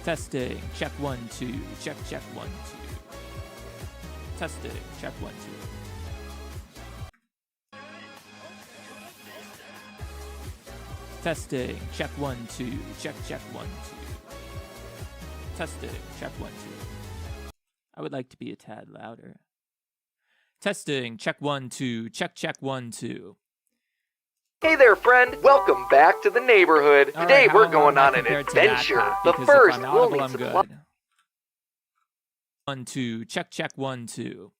Testing, check 1 2, check 1 2. Testing, check 1 2. Testing, check 1 2, check 1 2. Testing, check 1 2. I would like to be a tad louder. Testing, check 1 2, check 1 2. Hey there, friend. Welcome back to the neighborhood. Today we're going on an adventure. But first, we'll need supplies. 1 2, check 1 2.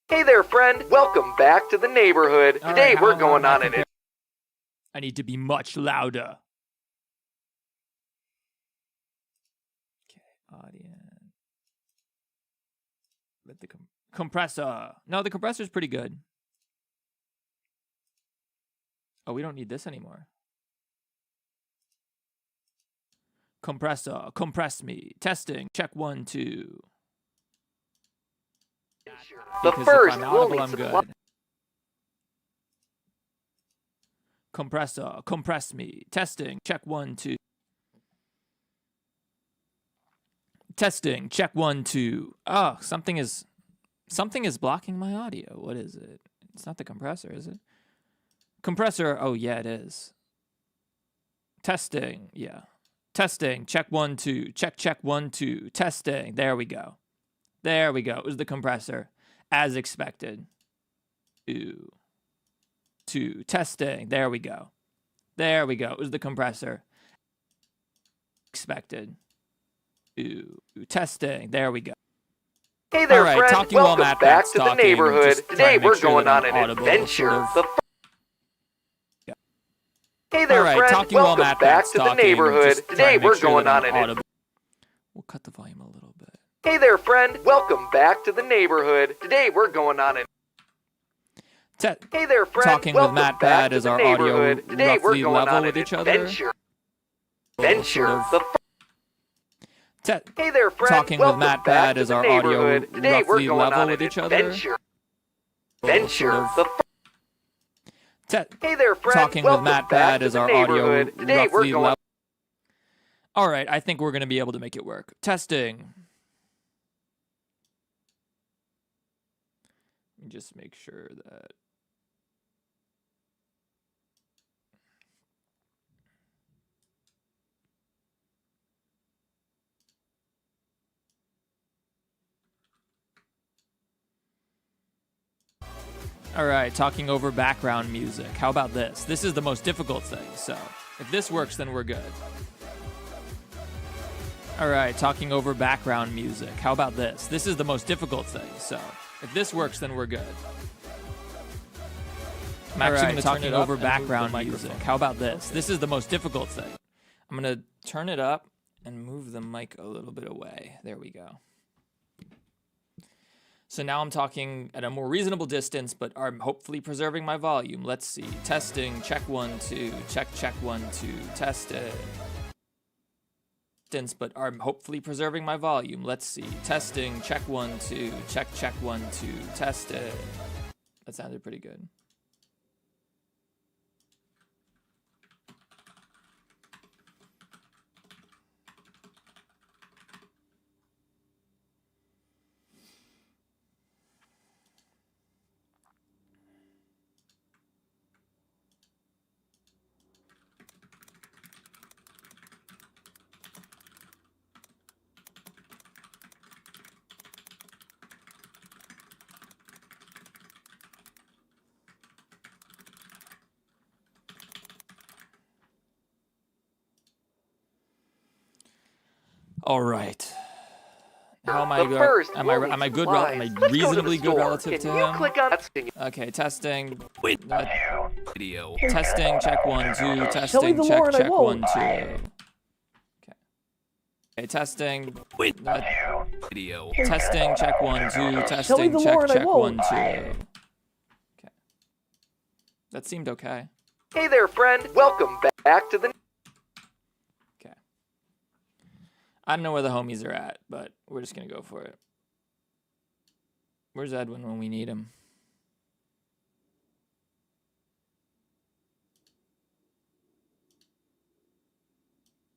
Hey there, friend. Welcome back to the neighborhood. Today we're going on an adventure. I need to be much louder. Okay, audience. Let the compressor. No, the compressor's pretty good. Oh, we don't need this anymore. Compressor, compress me. Testing, check 1 2. But first, we'll need supplies. Compressor, compress me. Testing, check 1 2. Testing, check 1 2. Oh, something is blocking my audio. What is it? It's not the compressor, is it? Compressor, oh yeah, it is. Testing, yeah. Testing, check 1 2, check 1 2. Testing, there we go. There we go. It was the compressor, as expected. 2 2. Testing, there we go. There we go. It was the compressor. Expected. 2 Testing, there we go. Hey there, right, friend. Welcome back to the neighborhood. Today we're going on an adventure. Hey there, friend. Welcome back to the neighborhood. Today we're going on an adventure. We'll cut the volume a little bit. Hey there, friend. Welcome back to the neighborhood. Today we're going on an Hey there, friend. Talking with Matt Bad is our audio Today roughly level with each other. Adventure. Hey there, friend. Talking with Matt Bad is our audio roughly level with each other. Adventure. Hey there, friend. Talking with Matt Bad is our audio Today roughly level. All right, I think we're going to be able to make it work. Testing. Let me just make sure that. All right, talking over background music. How about this? This is the most difficult thing, so if this works, then we're good. All right, talking over background music. How about this? This is the most difficult thing, so if this works, then we're good. I'm actually going to turn it over background music. How about this? This is the most difficult thing. I'm going to turn it up and move the mic a little bit away. There we go. So now I'm talking at a more reasonable distance, but I'm hopefully preserving my volume. Let's see. Testing, check 1 2, check 1 2, testing. But I'm hopefully preserving my volume. Let's see. Testing, check 1 2, check 1 2, testing. That sounded pretty good. All right. How am I good? Am I good? Am I reasonably good relative to him? Okay, testing. Video. Testing. Check 1 2. Testing. Check 1 2. Okay. Okay. Testing. Video. Testing. Check 1 2. Testing. Check 1 2. Okay. That seemed okay. Hey there, friend. Welcome back to the. I don't know where the homies are at, but we're just going to go for it. Where's Edwin when we need him?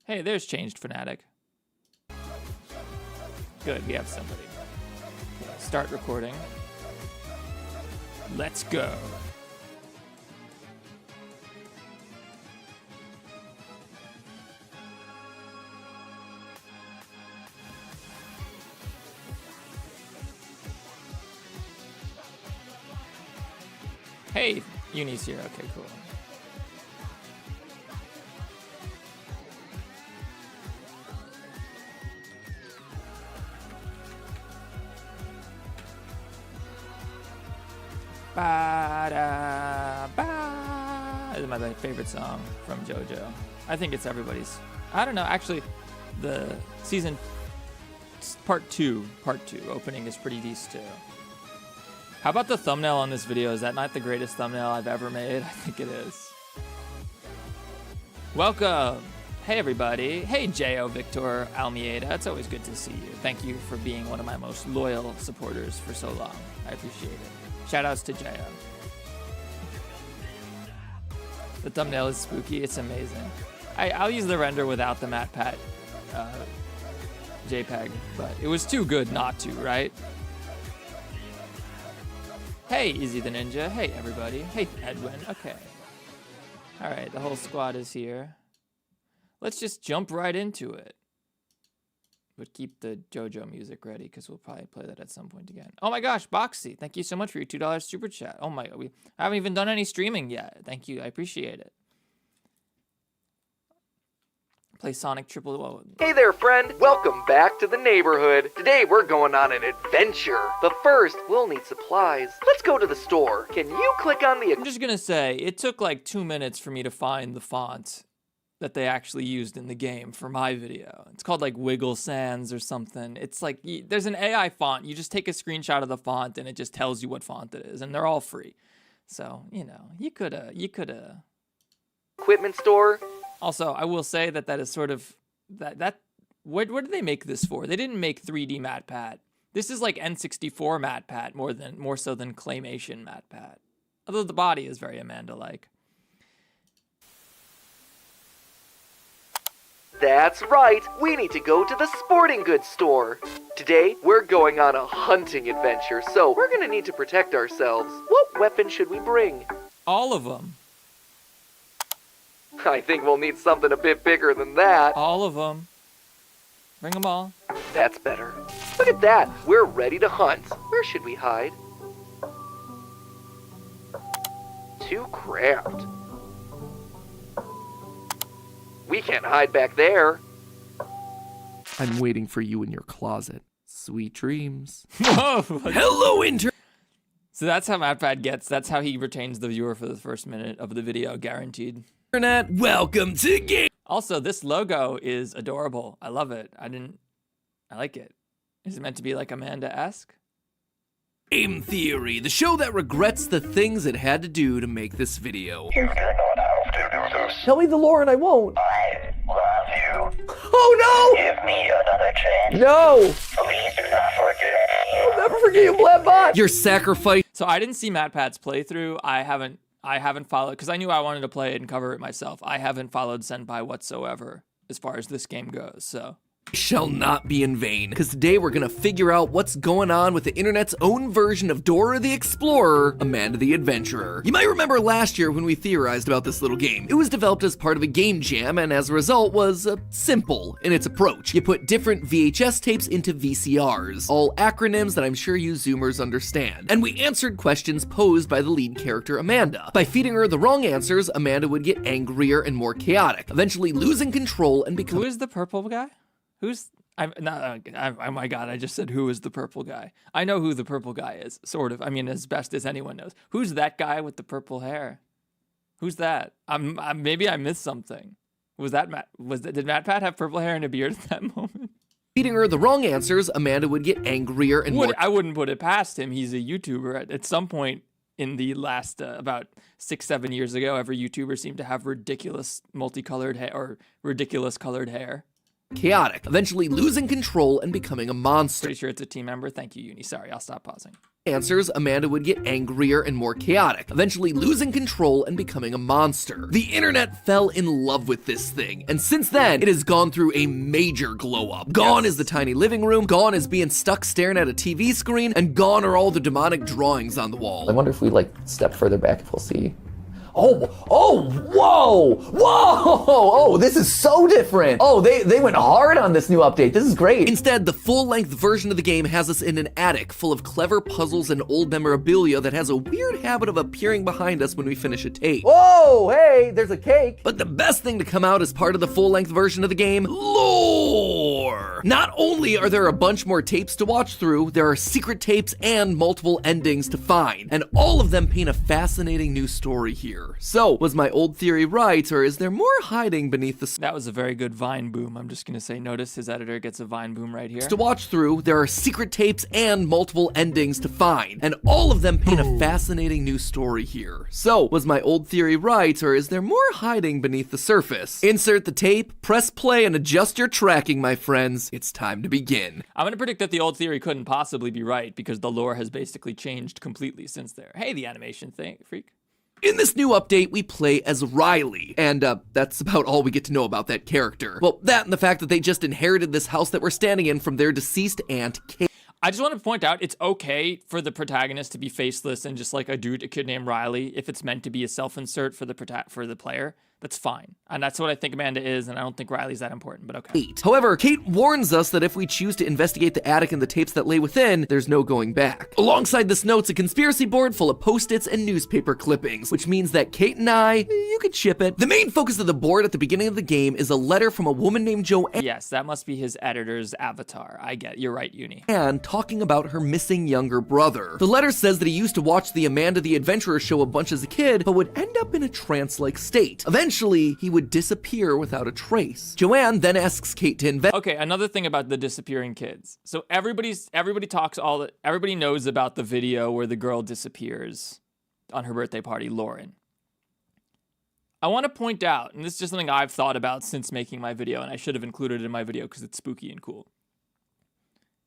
Hey, there's Changed Fanatic. Good, we have somebody. Okay, start recording. Let's go. Hey, Uni's here. Okay, cool. Ba-da-ba. This is my favorite song from JoJo. I think it's everybody's. I don't know. Actually, the season part two opening is pretty decent too. How about the thumbnail on this video? Is that not the greatest thumbnail I've ever made? I think it is. Welcome. Hey, everybody. Hey, J.O. Victor Almeida. It's always good to see you. Thank you for being one of my most loyal supporters for so long. I appreciate it. Shoutouts to J.O. The thumbnail is spooky. It's amazing. I'll use the render without the MatPat JPEG, but it was too good not to, right? Hey, Easy the Ninja. Hey, everybody. Hey, Edwin. Okay. All right, the whole squad is here. Let's just jump right into it. But keep the JoJo music ready, because we'll probably play that at some point again. Oh my gosh, Boxy. Thank you so much for your $2 super chat. Oh my god, I haven't even done any streaming yet. Thank you. I appreciate it. Play Sonic Triple. Whoa. Hey there, friend. Welcome back to the neighborhood. Today we're going on an adventure. But first, we'll need supplies. Let's go to the store. Can you click on the... I'm just gonna say, it took like 2 minutes for me to find the font that they actually used in the game for my video. It's called like Wiggle Sans or something. It's like, there's an AI font. You just take a screenshot of the font and it just tells you what font it is. And they're all free. So, you know, you coulda. Equipment store. Also, I will say that is sort of, what did they make this for? They didn't make 3D MatPat. This is like N64 MatPat more so than Claymation MatPat. Although the body is very Amanda-like. That's right, we need to go to the sporting goods store. Today, we're going on a hunting adventure, so we're gonna need to protect ourselves. What weapon should we bring? All of them. I think we'll need something a bit bigger than that. All of them. Bring them all. That's better. Look at that, we're ready to hunt. Where should we hide? Too cramped. We can't hide back there. I'm waiting for you in your closet. Sweet dreams. Whoa! Hello, intern! So that's how MatPat gets. That's how he retains the viewer for the first minute of the video, guaranteed. Internet, welcome to game. Also, this logo is adorable. I love it. I like it. Is it meant to be like Amanda-esque? Game Theory, the show that regrets the things it had to do to make this video. Tell me the lore and I won't. I love you. Oh no! Give me another chance. No! Please do not forget me. I'll never forget you, Blabbot! Your sacrifice. So I didn't see MatPat's playthrough. I haven't followed, because I knew I wanted to play it and cover it myself. I haven't followed Senpai whatsoever as far as this game goes, so. Shall not be in vain, because today we're gonna figure out what's going on with the internet's own version of Dora the Explorer, Amanda the Adventurer. You might remember last year when we theorized about this little game. It was developed as part of a game jam, and as a result was simple in its approach. You put different VHS tapes into VCRs, all acronyms that I'm sure you Zoomers understand. And we answered questions posed by the lead character Amanda. By feeding her the wrong answers, Amanda would get angrier and more chaotic, eventually losing control and becoming— Who is the purple guy? Oh my god, I just said who is the purple guy. I know who the purple guy is, sort of. I mean, as best as anyone knows. Who's that guy with the purple hair? Who's that? Maybe I missed something. Was that Matt? Did MatPat have purple hair and a beard at that moment? Feeding her the wrong answers, Amanda would get angrier and more— I wouldn't put it past him. He's a YouTuber. At some point in the last, about 6-7 years ago, every YouTuber seemed to have ridiculous multicolored hair, or ridiculous colored hair. chaotic, eventually losing control and becoming a monster. Pretty sure it's a team member. Thank you, Uni. Sorry, I'll stop pausing. Answers, Amanda would get angrier and more chaotic, eventually losing control and becoming a monster. The internet fell in love with this thing, and since then, it has gone through a major glow up. Gone is the tiny living room, gone is being stuck staring at a TV screen, and gone are all the demonic drawings on the wall. I wonder if we like step further back if we'll see. Oh, whoa, oh, this is so different. Oh, they went hard on this new update. This is great. Instead, the full-length version of the game has us in an attic full of clever puzzles and old memorabilia that has a weird habit of appearing behind us when we finish a tape. Whoa, hey, there's a cake. But the best thing to come out as part of the full-length version of the game, lore! Not only are there a bunch more tapes to watch through, there are secret tapes and multiple endings to find, and all of them paint a fascinating new story here. So, was my old theory right, or is there more hiding beneath the That was a very good Vine boom. I'm just gonna say, notice his editor gets a Vine boom right here. to watch through, there are secret tapes and multiple endings to find, and all of them paint a fascinating new story here. So, was my old theory right, or is there more hiding beneath the surface? Insert the tape, press play, and adjust your tracking, my friends. It's time to begin. I'm gonna predict that the old theory couldn't possibly be right because the lore has basically changed completely since there. Hey, the animation thing, freak. In this new update, we play as Riley, and that's about all we get to know about that character. Well, that and the fact that they just inherited this house that we're standing in from their deceased aunt, Kate. I just want to point out, it's okay for the protagonist to be faceless and just like a kid named Riley if it's meant to be a self-insert for the player. That's fine. And that's what I think Amanda is, and I don't think Riley's that important, but okay. However, Kate warns us that if we choose to investigate the attic and the tapes that lay within, there's no going back. Alongside this note's a conspiracy board full of post-its and newspaper clippings, which means that Kate and I, you could ship it. The main focus of the board at the beginning of the game is a letter from a woman named Joanne. Yes, that must be his editor's avatar. I get it. You're right, Uni. And talking about her missing younger brother. The letter says that he used to watch the Amanda the Adventurer show a bunch as a kid, but would end up in a trance-like state. Eventually, he would disappear without a trace. Joanne then asks Kate to investigate. Okay, another thing about the disappearing kids. So everybody knows about the video where the girl disappears on her birthday party, Lauren. I want to point out, and this is just something I've thought about since making my video, and I should have included it in my video because it's spooky and cool.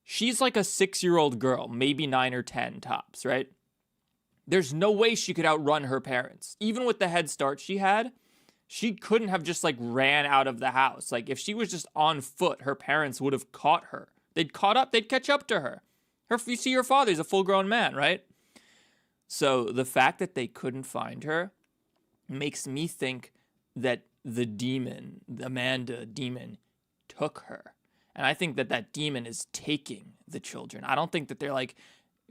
She's like a 6-year-old girl, maybe 9 or 10 tops, right? There's no way she could outrun her parents. Even with the head start she had, she couldn't have just like ran out of the house. Like if she was just on foot, her parents would have caught her. They'd catch up to her. You see her father, he's a full-grown man, right? So the fact that they couldn't find her makes me think that the demon, the Amanda demon, took her. And I think that that demon is taking the children. I don't think that they're like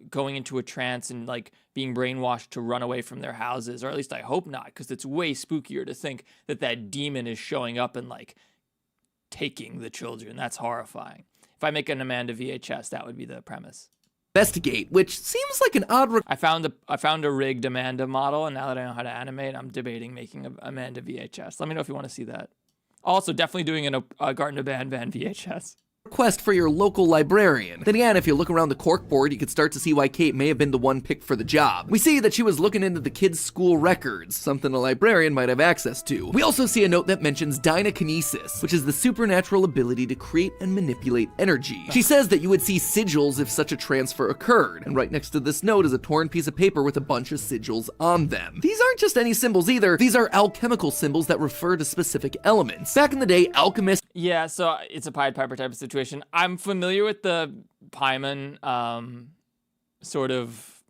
going into a trance and like being brainwashed to run away from their houses, or at least I hope not, because it's way spookier to think that that demon is showing up and like taking the children. That's horrifying. If I make an Amanda VHS, that would be the premise. Investigate, which seems like an odd I found a rigged Amanda model, and now that I know how to animate, I'm debating making a Amanda VHS. Let me know if you want to see that. Also, definitely doing a Garden of Van VHS. request for your local librarian. Then again, if you look around the corkboard, you could start to see why Kate may have been the one picked for the job. We see that she was looking into the kids' school records, something a librarian might have access to. We also see a note that mentions dynakinesis, which is the supernatural ability to create and manipulate energy. She says that you would see sigils if such a transfer occurred, and right next to this note is a torn piece of paper with a bunch of sigils on them. These aren't just any symbols either, these are alchemical symbols that refer to specific elements. Back in the day, alchemists— Yeah, so it's a Pied Piper type of situation. I'm familiar with the Paimon sort of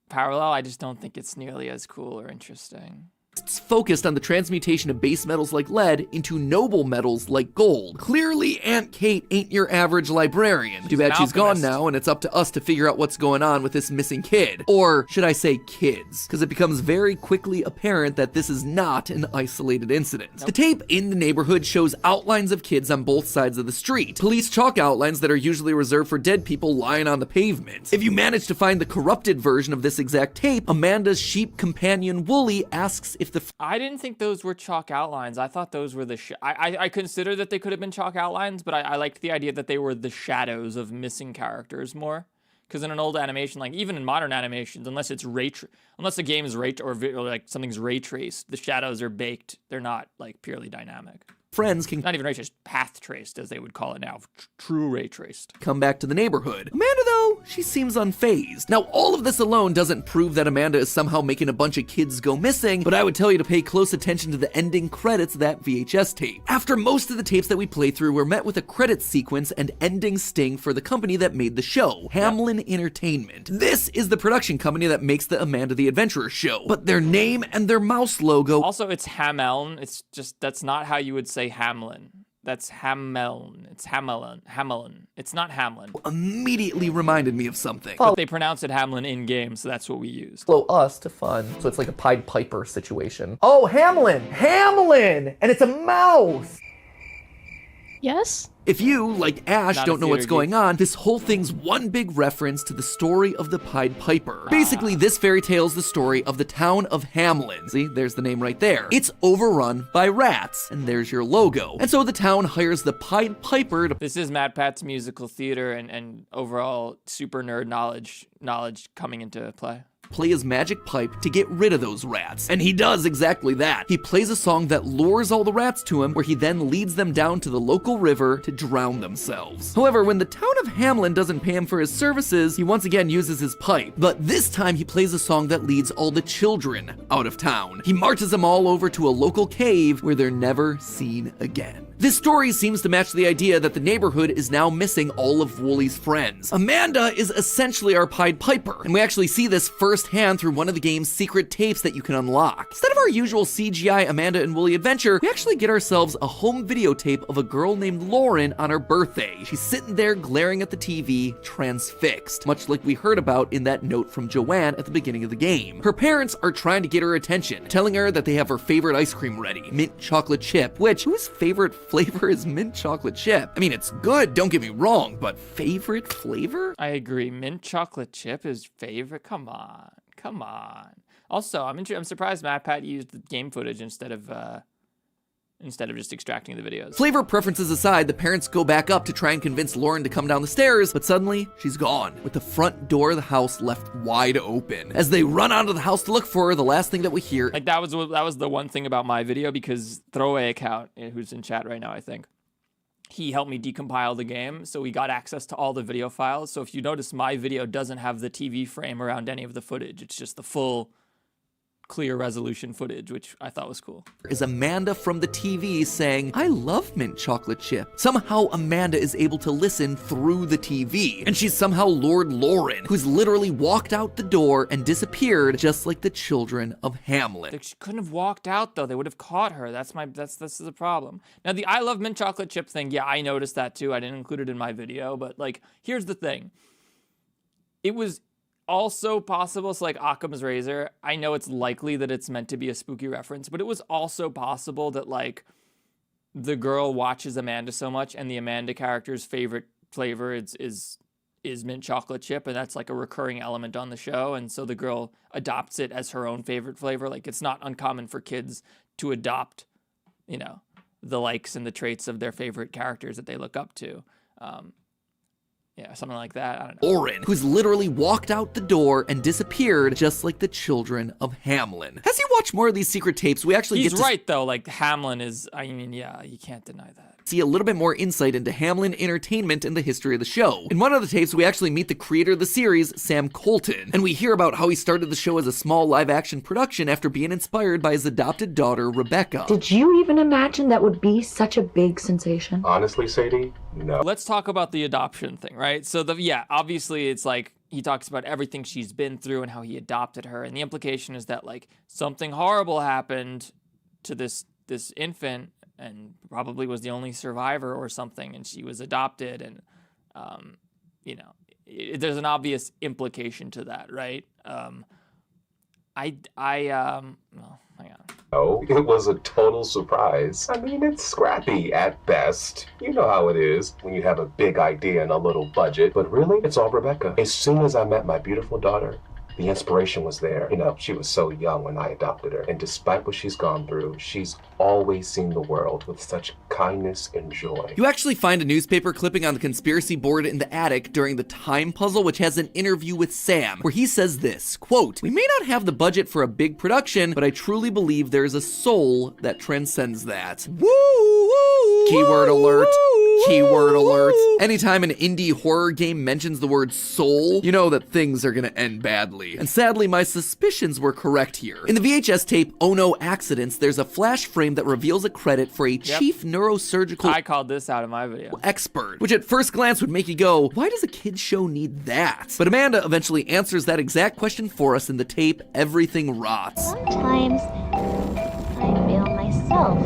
parallel. I just don't think it's nearly as cool or interesting. focused on the transmutation of base metals like lead into noble metals like gold. Clearly, Aunt Kate ain't your average librarian. Too bad she's gone now, and it's up to us to figure out what's going on with this missing kid. Or should I say kids? Because it becomes very quickly apparent that this is not an isolated incident. The tape in the neighborhood shows outlines of kids on both sides of the street. Police chalk outlines that are usually reserved for dead people lying on the pavement. If you manage to find the corrupted version of this exact tape, Amanda's sheep companion Wooly asks if the— I didn't think those were chalk outlines. I thought those were the I consider that they could have been chalk outlines, but I liked the idea that they were the shadows of missing characters more. Because in an old animation, like even in modern animations, unless it's unless the game is or like something's ray traced, the shadows are baked. They're not like purely dynamic. friends can Not even ray traced, path traced, as they would call it now. True ray traced. come back to the neighborhood. Amanda, though, she seems unfazed. Now, all of this alone doesn't prove that Amanda is somehow making a bunch of kids go missing, but I would tell you to pay close attention to the ending credits of that VHS tape. After most of the tapes that we play through, we're met with a credits sequence and ending sting for the company that made the show, Hamlin Entertainment. This is the production company that makes the Amanda the Adventurer show, but their name and their mouse logo. Also, it's Hameln. It's just, that's not how you would say Hamlin. That's Hameln. It's Hamelin. Hamelin. It's not Hamlin. Immediately reminded me of something. But they pronounce it Hamlin in game, so that's what we used. Follow us to fun. So it's like a Pied Piper situation. Oh, Hamlin! Hamlin! And it's a mouse! Yes? If you, like Ash, Not a don't know what's theater going on, this whole thing's one big reference to the story of the Pied Piper. Basically, this fairy tale's the story of the town of Hamlin. See, there's the name right there. It's overrun by rats, and there's your logo. And so the town hires the Pied Piper to This is Matt Pat's musical theater and overall super nerd knowledge coming into play. play his magic pipe to get rid of those rats. And he does exactly that. He plays a song that lures all the rats to him, where he then leads them down to the local river to drown themselves. However, when the town of Hamlin doesn't pay him for his services, he once again uses his pipe. But this time he plays a song that leads all the children out of town. He marches them all over to a local cave where they're never seen again. This story seems to match the idea that the neighborhood is now missing all of Woolie's friends. Amanda is essentially our Pied Piper, and we actually see this firsthand through one of the game's secret tapes that you can unlock. Instead of our usual CGI Amanda and Woolie adventure, we actually get ourselves a home videotape of a girl named Lauren on her birthday. She's sitting there glaring at the TV, transfixed, much like we heard about in that note from Joanne at the beginning of the game. Her parents are trying to get her attention, telling her that they have her favorite ice cream ready, mint chocolate chip, which, whose favorite flavor is mint chocolate chip? I mean, it's good, don't get me wrong, but favorite flavor? I agree. Mint chocolate chip is favorite. Come on. Also, I'm surprised Matt Pat used the game footage instead of just extracting the videos. Flavor preferences aside, the parents go back up to try and convince Lauren to come down the stairs, but suddenly she's gone, with the front door of the house left wide open. As they run out of the house to look for her, the last thing that we hear, Like that was the one thing about my video, because Throwaway Account, who's in chat right now, I think, he helped me decompile the game, so we got access to all the video files. So if you notice, my video doesn't have the TV frame around any of the footage. It's just the full clear resolution footage, which I thought was cool. is Amanda from the TV saying, "I love mint chocolate chip." Somehow Amanda is able to listen through the TV, and she's somehow lured Lauren, who's literally walked out the door and disappeared, just like the children of Hamlin. She couldn't have walked out though. They would have caught her. That's the problem. Now the I love mint chocolate chip thing, yeah, I noticed that too. I didn't include it in my video, but like, here's the thing. It was also possible, so like Occam's razor, I know it's likely that it's meant to be a spooky reference, but it was also possible that like the girl watches Amanda so much and the Amanda character's favorite flavor is mint chocolate chip, and that's like a recurring element on the show, and so the girl adopts it as her own favorite flavor. Like, it's not uncommon for kids to adopt, the likes and the traits of their favorite characters that they look up to. Yeah, something like that. I don't know. Lauren, who's literally walked out the door and disappeared, just like the children of Hamlin. As you watch more of these secret tapes, we actually He's get to right, though. Like, Hamlin is, yeah, you can't deny that. see a little bit more insight into Hamlin Entertainment and the history of the show. In one of the tapes, we actually meet the creator of the series, Sam Colton, and we hear about how he started the show as a small live-action production after being inspired by his adopted daughter, Rebecca. Did you even imagine that would be such a big sensation? Honestly, Sadie, no. Let's talk about the adoption thing, right? So, obviously it's like he talks about everything she's been through and how he adopted her, and the implication is that like something horrible happened to this infant, and probably was the only survivor or something, and she was adopted, and there's an obvious implication to that, right? Well, hang on. No, it was a total surprise. I mean, it's scrappy at best. You know how it is when you have a big idea and a little budget. But really, it's all Rebecca. As soon as I met my beautiful daughter, the inspiration was there. She was so young when I adopted her. And despite what she's gone through, she's always seen the world with such kindness and joy. You actually find a newspaper clipping on the conspiracy board in the attic during the time puzzle, which has an interview with Sam, where he says this, quote, "We may not have the budget for a big production, but I truly believe there is a soul that transcends that." Woo! Keyword alert. Keyword alert. Anytime an indie horror game mentions the word soul, you know that things are gonna end badly. And sadly, my suspicions were correct here. In the VHS tape, Oh No Accidents, there's a flash frame that reveals a credit for a chief neurosurgical I called this out in my video. expert, which at first glance would make you go, why does a kid's show need that? But Amanda eventually answers that exact question for us in the tape, Everything Rots. Sometimes I feel myself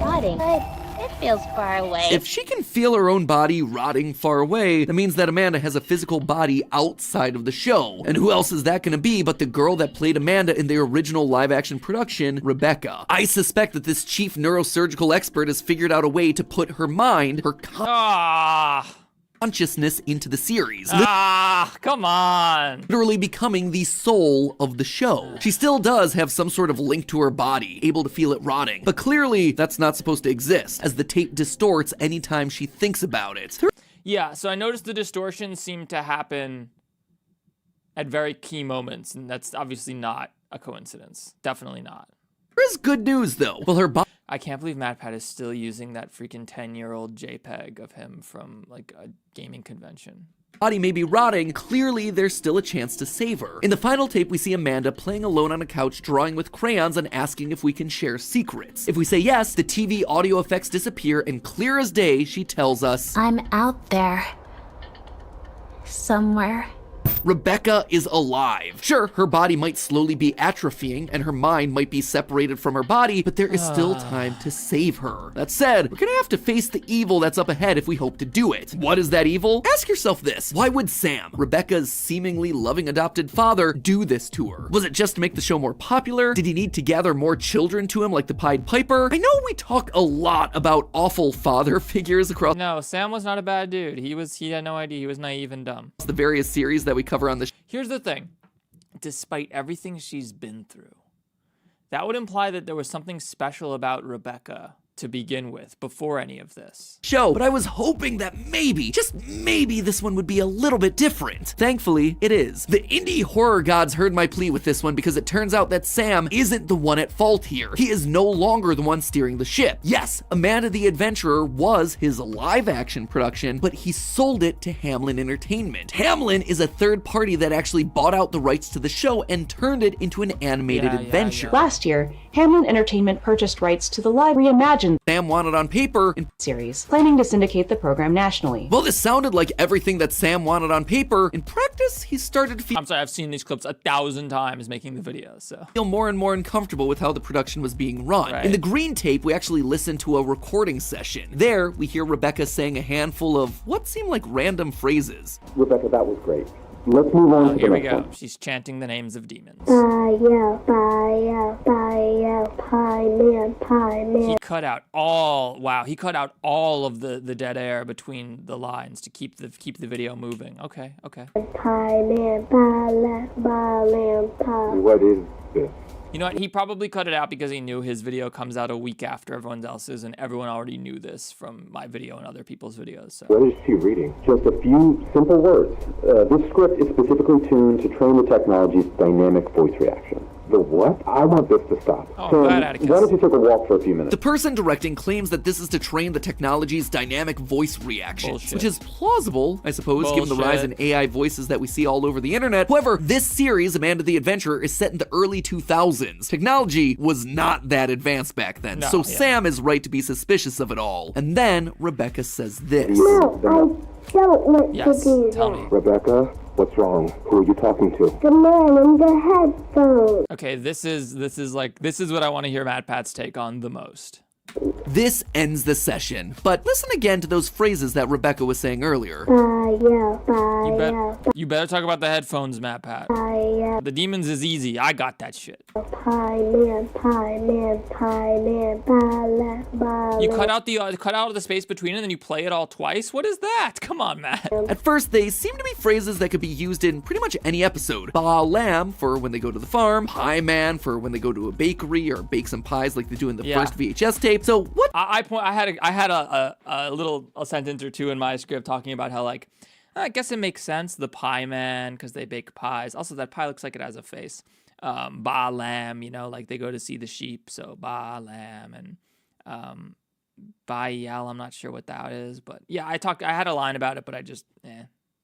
rotting, but it feels far away. If she can feel her own body rotting far away, that means that Amanda has a physical body outside of the show. And who else is that gonna be but the girl that played Amanda in the original live-action production, Rebecca. I suspect that this chief neurosurgical expert has figured out a way to put her mind, her consciousness into the series. Come on. Literally becoming the soul of the show. She still does have some sort of link to her body, able to feel it rotting. But clearly, that's not supposed to exist, as the tape distorts anytime she thinks about it. Yeah, so I noticed the distortions seem to happen at very key moments, and that's obviously not a coincidence. Definitely not. There is good news, though. Well, her body... I can't believe MatPat is still using that freaking 10-year-old JPEG of him from, like, a gaming convention. Body may be rotting, clearly there's still a chance to save her. In the final tape, we see Amanda playing alone on a couch, drawing with crayons and asking if we can share secrets. If we say yes, the TV audio effects disappear, and clear as day, she tells us, I'm out there. Somewhere. Rebecca is alive. Sure, her body might slowly be atrophying and her mind might be separated from her body, but there is still time to save her. That said, we're gonna have to face the evil that's up ahead if we hope to do it. What is that evil? Ask yourself this. Why would Sam, Rebecca's seemingly loving adopted father, do this to her? Was it just to make the show more popular? Did he need to gather more children to him like the Pied Piper? I know we talk a lot about awful father figures across No, Sam was not a bad dude. He had no idea. He was naive and dumb. the various series that we cover on the Here's the thing. Despite everything she's been through, that would imply that there was something special about Rebecca to begin with before any of this show, but I was hoping that maybe, just maybe, this one would be a little bit different. Thankfully, it is. The indie horror gods heard my plea with this one because it turns out that Sam isn't the one at fault here. He is no longer the one steering the ship. Yes, Amanda the Adventurer was his live-action production, but he sold it to Hamlin Entertainment. Hamlin is a third party that actually bought out the rights to the show and turned it into an animated adventure. Last year, Hamlin Entertainment purchased rights to the live reimagined Sam wanted on paper series, planning to syndicate the program nationally. Well, this sounded like everything that Sam wanted on paper. In practice, he started to feel I'm sorry, I've seen these clips 1,000 times making the videos, so. more and more uncomfortable with how the production was being run. Right. In the green tape, we actually listened to a recording session. There, we hear Rebecca saying a handful of what seemed like random phrases. Rebecca, that was great. Let's move on to the Here we next go. one. She's chanting the names of demons. Pie man. He cut out all of the dead air between the lines to keep the video moving. Okay. Pie man, pie lamb, pie. What is this? You know what? He probably cut it out because he knew his video comes out a week after everyone else's, and everyone already knew this from my video and other people's videos. So. What is she reading? Just a few simple words. This script is specifically tuned to train the technology's dynamic voice reaction. The what? I want this to stop. Oh, Sam, glad, Atticus. why don't you take a walk for a few minutes? The person directing claims that this is to train the technology's dynamic voice reactions, Bullshit. which is plausible, I suppose, given the rise in Bullshit. AI voices that we see all over the internet. However, this series, Amanda the Adventurer, is set in the early 2000s. Technology was not that advanced back then, No, so yeah. Sam is right to be suspicious of it all. And then Rebecca says this. No, I don't want Yes, to do tell that. me. Rebecca, what's wrong? Who are you talking to? The man in the headphones. Okay, this is what I want to hear Matt Pat's take on the most. This ends the session, but listen again to those phrases that Rebecca was saying earlier. You better talk about the headphones, Matt Pat. The demons is easy. I got that shit. Pie man, You cut out the space between it and then you play it all twice? What is that? Come on, Matt. At first, they seem to be phrases that could be used in pretty much any episode. Ba lamb for when they go to the farm, pie man for when they go to a bakery or bake some pies like they do in the Yeah. first VHS tape. So what? I had a little sentence or two in my script talking about how, like, I guess it makes sense, the pie man, because they bake pies. Also, that pie looks like it has a face. Ba lamb, like they go to see the sheep, so ba lamb, and Bayel, I'm not sure what that is, but yeah, I had a line about it, but I just,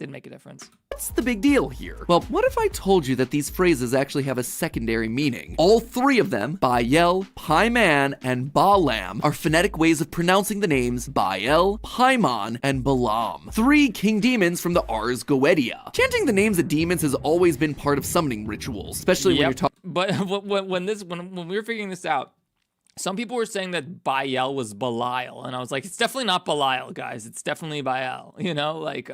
didn't make a difference. What's the big deal here? Well, what if I told you that these phrases actually have a secondary meaning? All three of them, Bayel, Paiman, and Balam, are phonetic ways of pronouncing the names Bael, Paimon, and Balam, three king demons from the Ars Goetia. Chanting the names of demons has always been part of summoning rituals, especially when you're talking. But when we were figuring this out, some people were saying that Bael was Belial, and I was like, it's definitely not Belial, guys. It's definitely Bael. You know, like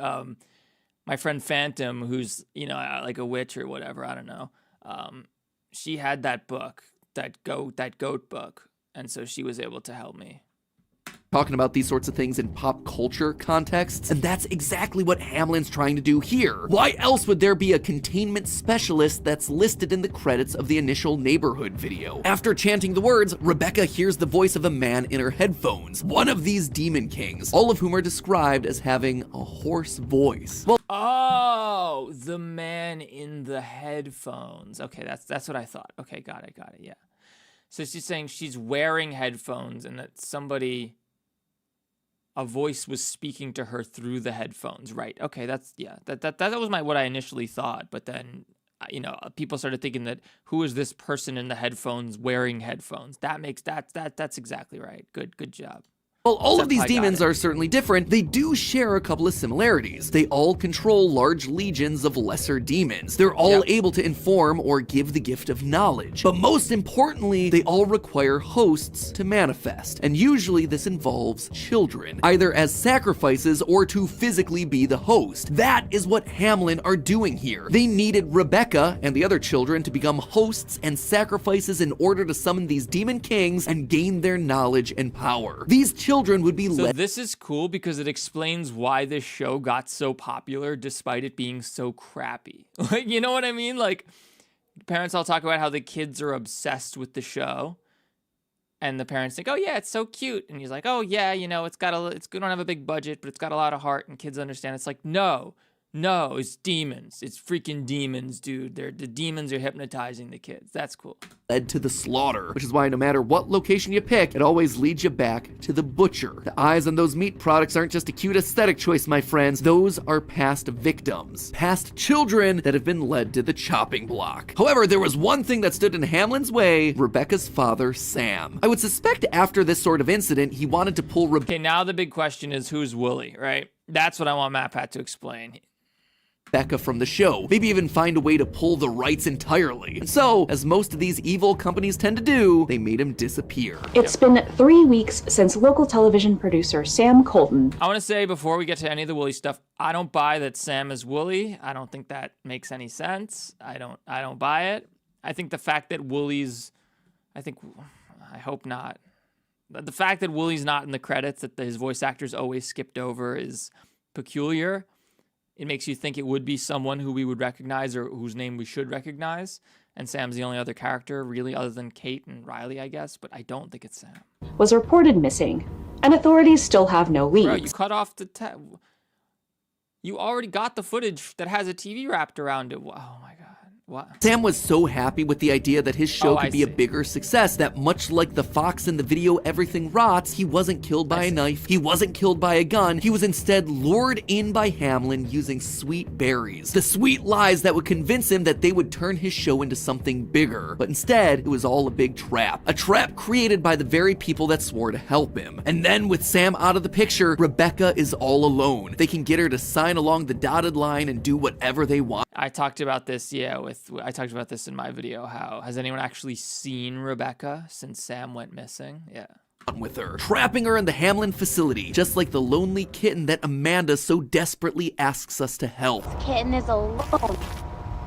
my friend Phantom, who's, you know, like a witch or whatever, I don't know. She had that book, that goat book, and so she was able to help me. Talking about these sorts of things in pop culture contexts, and that's exactly what Hamlin's trying to do here. Why else would there be a containment specialist that's listed in the credits of the initial Neighborhood video? After chanting the words, Rebecca hears the voice of a man in her headphones, one of these demon kings, all of whom are described as having a hoarse voice. Well, oh, the man in the headphones. Okay, that's what I thought. Okay, got it, yeah. So she's saying she's wearing headphones and that a voice was speaking to her through the headphones, right? Okay, that was what I initially thought, but then, you know, people started thinking that who is this person in the headphones wearing headphones? That's exactly right. Good job. While all of these demons are certainly different, they do share a couple of similarities. They all control large legions of lesser demons. They're all able to inform or give the gift of knowledge. But most importantly, they all require hosts to manifest. And usually this involves children, either as sacrifices or to physically be the host. That is what Hamlin are doing here. They needed Rebecca and the other children to become hosts and sacrifices in order to summon these demon kings and gain their knowledge and power. These children would be So this is cool because it explains why this show got so popular despite it being so crappy. Like, you know what I mean? Like, parents all talk about how the kids are obsessed with the show, and the parents think, "Oh yeah, it's so cute," and he's like, "Oh yeah, you know, we don't have a big budget, but it's got a lot of heart," and kids understand. It's like, no, it's demons. It's freaking demons, dude. The demons are hypnotizing the kids. That's cool. Led to the slaughter, which is why no matter what location you pick, it always leads you back to the butcher. The eyes on those meat products aren't just a cute aesthetic choice, my friends. Those are past victims, past children that have been led to the chopping block. However, there was one thing that stood in Hamlin's way: Rebecca's father, Sam. I would suspect after this sort of incident, he wanted to pull Okay, now the big question is, who's Wooly, right? That's what I want MatPat to explain. Rebecca from the show, maybe even find a way to pull the rights entirely. And so, as most of these evil companies tend to do, they made him disappear. It's been 3 weeks since local television producer Sam Colton. I want to say before we get to any of the Wooly stuff, I don't buy that Sam is Wooly. I don't think that makes any sense. I don't buy it. I think the fact that Wooly's, I hope not. The fact that Wooly's not in the credits, that his voice actor's always skipped over, is peculiar. It makes you think it would be someone who we would recognize or whose name we should recognize. And Sam's the only other character, really, other than Kate and Riley, I guess. But I don't think it's Sam. Was reported missing, and authorities still have no leads. Bro, you cut off you already got the footage that has a TV wrapped around it. Oh my God. What? Sam was so happy with the idea that his show could be a bigger success that, much like the fox in the video Everything Rots, he wasn't killed by a knife, he wasn't killed by a gun, he was instead lured in by Hamlin using sweet berries. The sweet lies that would convince him that they would turn his show into something bigger. But instead, it was all a big trap. A trap created by the very people that swore to help him. And then, with Sam out of the picture, Rebecca is all alone. They can get her to sign along the dotted line and do whatever they want. I talked about this, I talked about this in my video. How has anyone actually seen Rebecca since Sam went missing? Yeah. With her, trapping her in the Hamlin facility, just like the lonely kitten that Amanda so desperately asks us to help. This kitten is alone.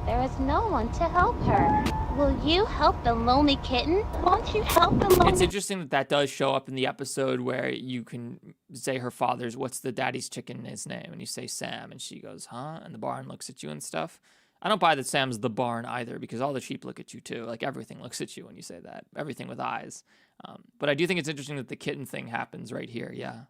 There is no one to help her. Will you help the lonely kitten? Won't you help the lonely... It's interesting that does show up in the episode where you can say her father's, what's the daddy's chicken his name? And you say Sam, and she goes, huh? And the barn looks at you and stuff. I don't buy that Sam's the barn either, because all the sheep look at you too. Like, everything looks at you when you say that. Everything with eyes. But I do think it's interesting that the kitten thing happens right here, yeah.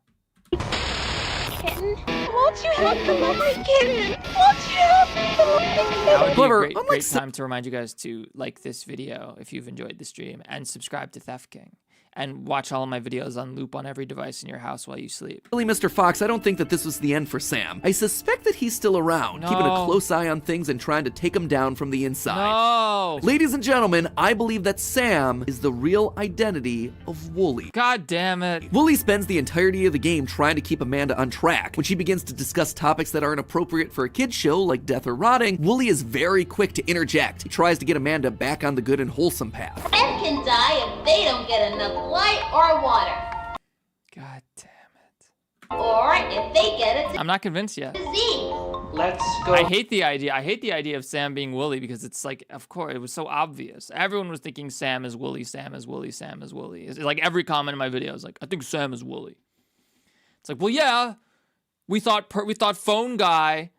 Kitten, won't you help the lonely kitten? Won't you help the lonely kitten? That would be a great time to remind you guys to like this video if you've enjoyed the stream, and subscribe to Theft King. and watch all of my videos on loop on every device in your house while you sleep. Really, Mr. Fox, I don't think that this was the end for Sam. I suspect that he's still around, keeping a close eye on things and trying to take him down from the inside. No! Ladies and gentlemen, I believe that Sam is the real identity of Wooly. God damn it. Wooly spends the entirety of the game trying to keep Amanda on track. When she begins to discuss topics that aren't appropriate for a kid's show, like death or rotting, Wooly is very quick to interject. He tries to get Amanda back on the good and wholesome path. And can die if they don't get enough light or water. God damn it. Or if they get a I'm not convinced yet. disease. Let's go. I hate the idea of Sam being Wooly because it's like, of course, it was so obvious. Everyone was thinking Sam is Wooly, Sam is Wooly, Sam is Wooly. It's like every comment in my video is like, I think Sam is Wooly. It's like, well, yeah, we thought Phone Guy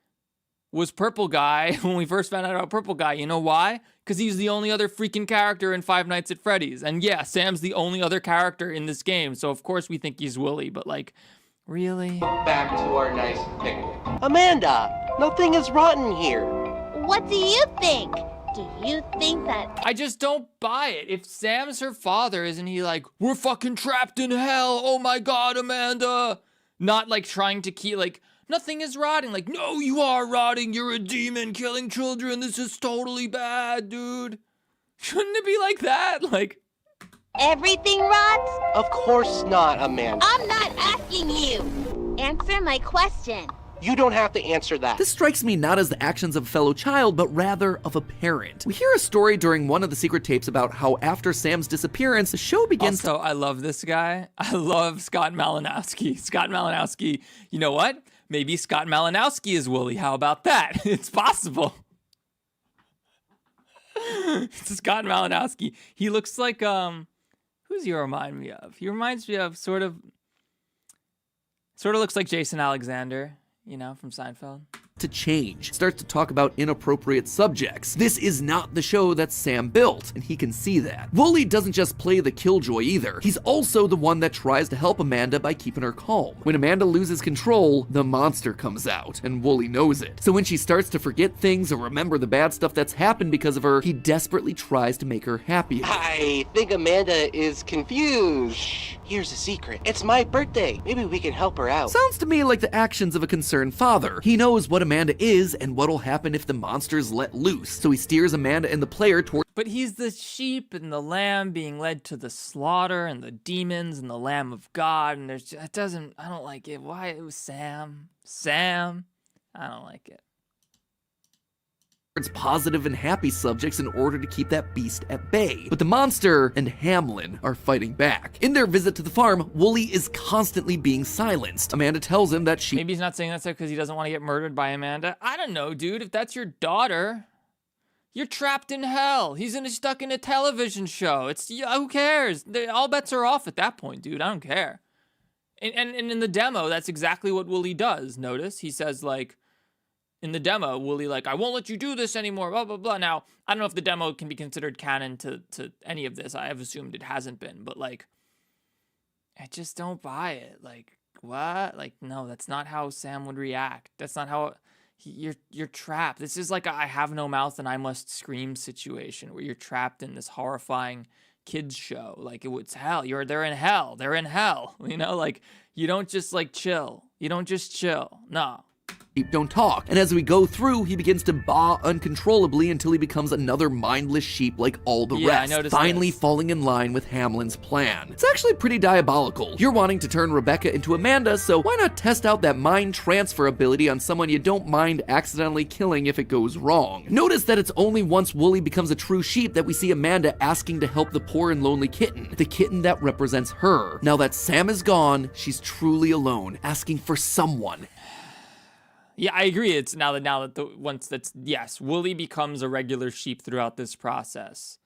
was Purple Guy when we first found out about Purple Guy. You know why? Because he's the only other freaking character in Five Nights at Freddy's. And yeah, Sam's the only other character in this game. So of course we think he's Wooly, but like, really? Back to our nice picnic. Amanda, nothing is rotten here. What do you think? Do you think that I just don't buy it. If Sam's her father, isn't he like, we're fucking trapped in hell. Oh my God, Amanda. Not like trying to keep like, nothing is rotting. Like, no, you are rotting. You're a demon killing children. This is totally bad, dude. Shouldn't it be like that? Like, everything rots? Of course not, Amanda. I'm not asking you. Answer my question. You don't have to answer that. This strikes me not as the actions of a fellow child, but rather of a parent. We hear a story during one of the secret tapes about how after Sam's disappearance, the show begins also, I love this guy. I love Scott Malinowski. Scott Malinowski, you know what? Maybe Scott Malinowski is Wooly. How about that? It's possible. It's Scott Malinowski. He looks like, who's he remind me of? He reminds me of sort of looks like Jason Alexander, you know, from Seinfeld. To change, starts to talk about inappropriate subjects. This is not the show that Sam built, and he can see that. Wooly doesn't just play the killjoy either. He's also the one that tries to help Amanda by keeping her calm. When Amanda loses control, the monster comes out, and Wooly knows it. So when she starts to forget things or remember the bad stuff that's happened because of her, he desperately tries to make her happy again. I think Amanda is confused. Here's a secret. It's my birthday. Maybe we can help her out. Sounds to me like the actions of a concerned father. He knows what Amanda is and what'll happen if the monster's let loose. So he steers Amanda and the player toward. But he's the sheep and the lamb being led to the slaughter and the demons and the Lamb of God. And there's just, I don't like it. Why? It was Sam. I don't like it. Positive and happy subjects in order to keep that beast at bay. But the monster and Hamlin are fighting back. In their visit to the farm, Wooly is constantly being silenced. Amanda tells him that Maybe he's not saying that because he doesn't want to get murdered by Amanda. I don't know, dude. If that's your daughter, you're trapped in hell. He's stuck in a television show. Who cares? All bets are off at that point, dude. I don't care. And in the demo, that's exactly what Wooly does. Notice he says like, in the demo, Wooly like, I won't let you do this anymore, blah, blah, blah. Now, I don't know if the demo can be considered canon to any of this. I have assumed it hasn't been, but like, I just don't buy it. Like, what? Like, no, that's not how Sam would react. That's not how you're trapped. This is like a I have no mouth and I must scream situation where you're trapped in this horrifying kids show. Like, it's hell. They're in hell. They're in hell. You know, like, you don't just like chill. You don't just chill. No. Don't talk, and as we go through, he begins to baa uncontrollably until he becomes another mindless sheep like all the rest, finally falling in line with Hamlin's plan. It's actually pretty diabolical. You're wanting to turn Rebecca into Amanda, so why not test out that mind transfer ability on someone you don't mind accidentally killing if it goes wrong? Notice that it's only once Wooly becomes a true sheep that we see Amanda asking to help the poor and lonely kitten, the kitten that represents her. Now that Sam is gone, she's truly alone, asking for someone. Yeah, I agree. It's yes, Wooly becomes a regular sheep throughout this process.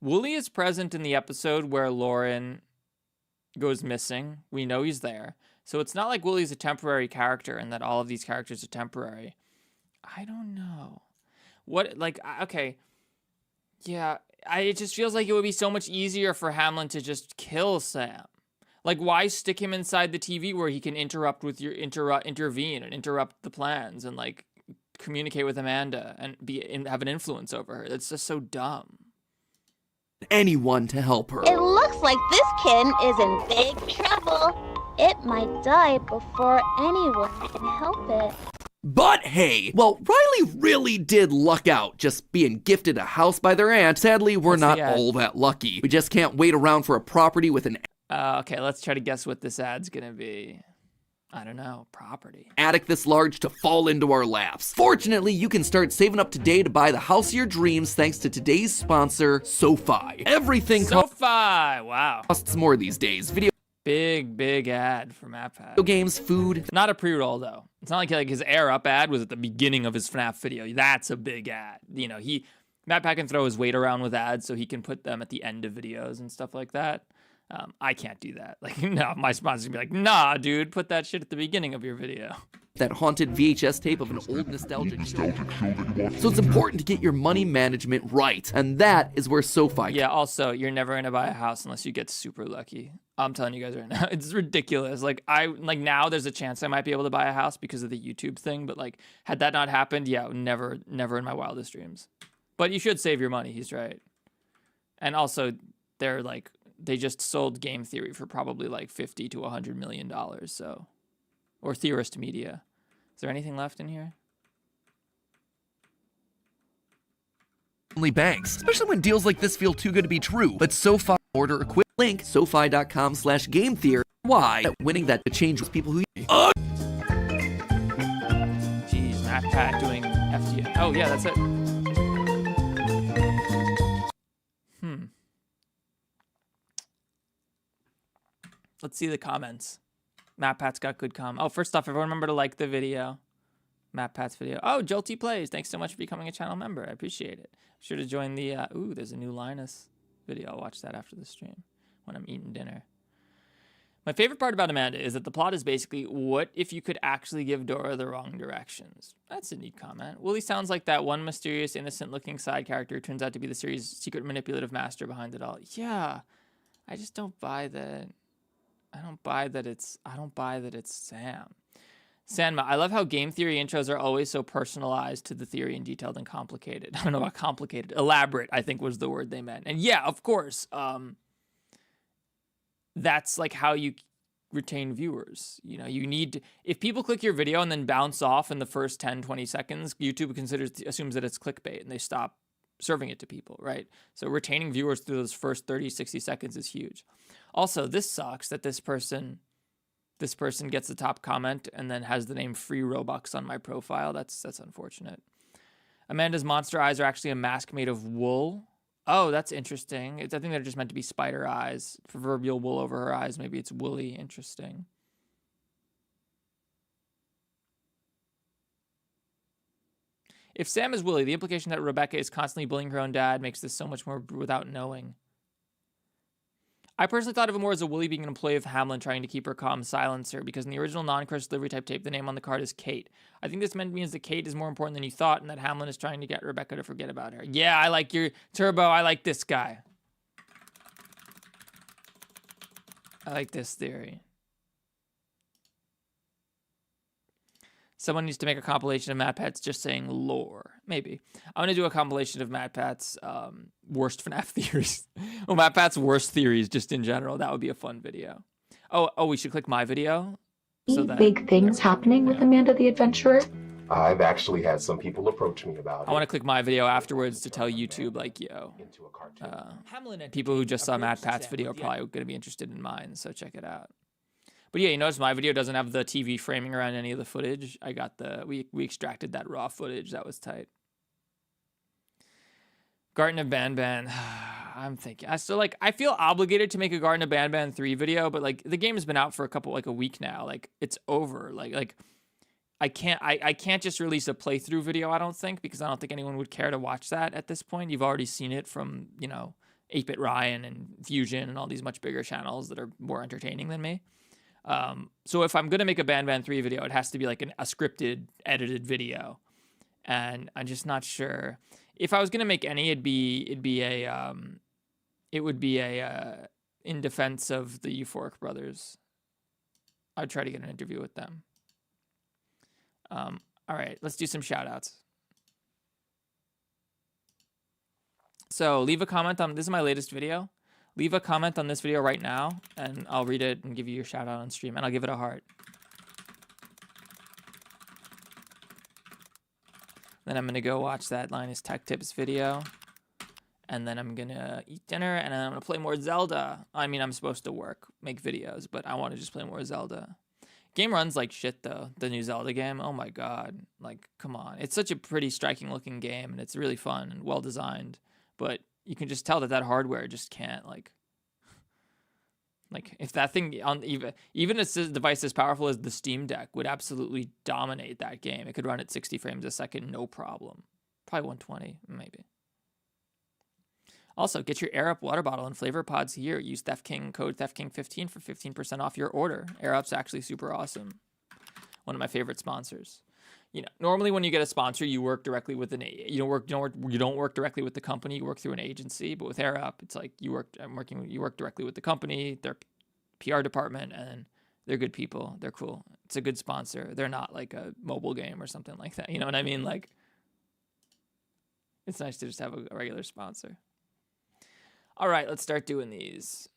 Wooly is present in the episode where Lauren goes missing. We know he's there. So it's not like Wooly's a temporary character and that all of these characters are temporary. I don't know. Okay. Yeah, it just feels like it would be so much easier for Hamlin to just kill Sam. Like, why stick him inside the TV where he can intervene and interrupt the plans and like communicate with Amanda and have an influence over her? That's just so dumb. Anyone to help her. It looks Looks like this kitten is in big trouble. It might die before anyone can help it. But hey, well, Riley really did luck out just being gifted a house by their aunt. Sadly, we're What's not the ad? all that lucky. We just can't wait around for a property with an Okay, let's try to guess what this ad's gonna be. I don't know, property. attic this large to fall into our laps. Fortunately, you can start saving up today to buy the house of your dreams thanks to today's sponsor, SoFi. Everything SoFi, wow. costs more these days. Video Big ad for MatPat. games, food. Not a pre-roll though. It's not like his Air Up ad was at the beginning of his FNAF video. That's a big ad. You know, MatPat can throw his weight around with ads so he can put them at the end of videos and stuff like that. I can't do that. Like, no, my sponsor's gonna be like, nah, dude, put that shit at the beginning of your video. That haunted VHS tape of an old nostalgic show. So it's important to get your money management right. And that is where SoFi. Yeah, also, you're never gonna buy a house unless you get super lucky. I'm telling you guys right now, it's ridiculous. Like now there's a chance I might be able to buy a house because of the YouTube thing, but like had that not happened, yeah, never in my wildest dreams. But you should save your money, he's right. And also they just sold Game Theory for probably like $50 to $100 million, so. Or Theorist Media. Is there anything left in here? Only banks, especially when deals like this feel too good to be true. But SoFi order a quick link, SoFi.com/game theory. Why? Winning that to change with people who. Jeez, MatPat doing FDN. Oh yeah, that's it. Let's see the comments. MatPat's got good comments. Oh, first off, everyone remember to like the video. MatPat's video. Oh, Jolty Plays. Thanks so much for becoming a channel member. I appreciate it. Be sure to join the... ooh, there's a new Linus video. I'll watch that after the stream when I'm eating dinner. My favorite part about Amanda is that the plot is basically, what if you could actually give Dora the wrong directions? That's a neat comment. Willie sounds like that one mysterious, innocent-looking side character who turns out to be the series' secret manipulative master behind it all. Yeah, I just don't buy that. I don't buy that it's Sam. Sanma, I love how game theory intros are always so personalized to the theory and detailed and complicated. I don't know about complicated. Elaborate, I think was the word they meant. And yeah, of course, that's like how you retain viewers. You know, you need to, if people click your video and then bounce off in the first 10, 20 seconds, YouTube assumes that it's clickbait and they stop serving it to people, right? So retaining viewers through those first 30, 60 seconds is huge. Also, this sucks that this person gets the top comment and then has the name Free Robux on my profile. That's unfortunate. Amanda's monster eyes are actually a mask made of wool. Oh, that's interesting. I think they're just meant to be spider eyes. Proverbial wool over her eyes. Maybe it's woolly. Interesting. If Sam is Willie, the implication that Rebecca is constantly bullying her own dad makes this so much more without knowing. I personally thought of it more as a Willie being an employee of Hamlin trying to keep her calm silencer, because in the original non-curse delivery type tape, the name on the card is Kate. I think this means that Kate is more important than you thought, and that Hamlin is trying to get Rebecca to forget about her. Yeah, I like your Turbo. I like this guy. I like this theory. Someone needs to make a compilation of MatPat's just saying lore. Maybe. I'm going to do a compilation of MatPat's worst FNAF theories. Well, MatPat's worst theories just in general. That would be a fun video. Oh, we should click my video. So that, big things happening with Amanda the Adventurer. I've actually had some people approach me about it. I want to click my video afterwards to tell YouTube, like, yo. People who just saw MatPat's video are probably going to be interested in mine, so check it out. But yeah, you notice my video doesn't have the TV framing around any of the footage. I got we extracted that raw footage. That was tight. Garten of Banban. I'm thinking. I feel obligated to make a Garten of Banban 3 video, but like the game has been out for a week now. Like it's over. Like I can't just release a playthrough video, I don't think, because I don't think anyone would care to watch that at this point. You've already seen it from, 8-Bit Ryan and Fusion and all these much bigger channels that are more entertaining than me. So if I'm going to make a Banban 3 video, it has to be like a scripted, edited video. And I'm just not sure. If I was going to make any, it would be a in defense of the Euphoric brothers. I'd try to get an interview with them. All right, let's do some shout outs. So leave a comment on, this is my latest video. Leave a comment on this video right now, and I'll read it and give you your shout out on stream, and I'll give it a heart. Then I'm gonna go watch that Linus Tech Tips video, and then I'm gonna eat dinner, and then I'm gonna play more Zelda. I mean, I'm supposed to work, make videos, but I want to just play more Zelda. Game runs like shit though. The new Zelda game, oh my god, like come on. It's such a pretty, striking looking game, and it's really fun and well designed, but you can just tell that hardware just can't like if that thing on even a device as powerful as the Steam Deck would absolutely dominate that game. It could run at 60 frames a second, no problem. Probably 120, maybe. Also, get your Air Up water bottle and flavor pods here. Use TheftKing code TheftKing15 for 15% off your order. Air Up's actually super awesome. One of my favorite sponsors. You know, normally when you get a sponsor, you work directly with you don't work directly with the company. You work through an agency. But with Air Up, it's like you work directly with the company, their PR department, and they're good people. They're cool. It's a good sponsor. They're not like a mobile game or something like that. You know what I mean? Like, it's nice to just have a regular sponsor. All right, let's start doing these.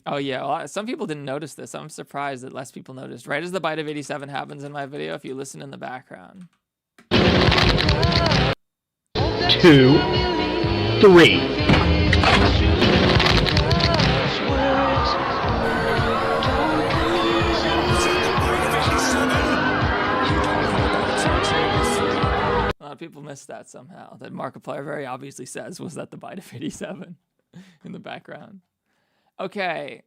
Oh, yeah. Well, some people didn't notice this. I'm surprised that less people noticed. Right as the bite of 87 happens in my video, if you listen in the background. 2, 3. A lot of people missed that somehow. That Markiplier very obviously says was that the bite of 87 in the background. Okay.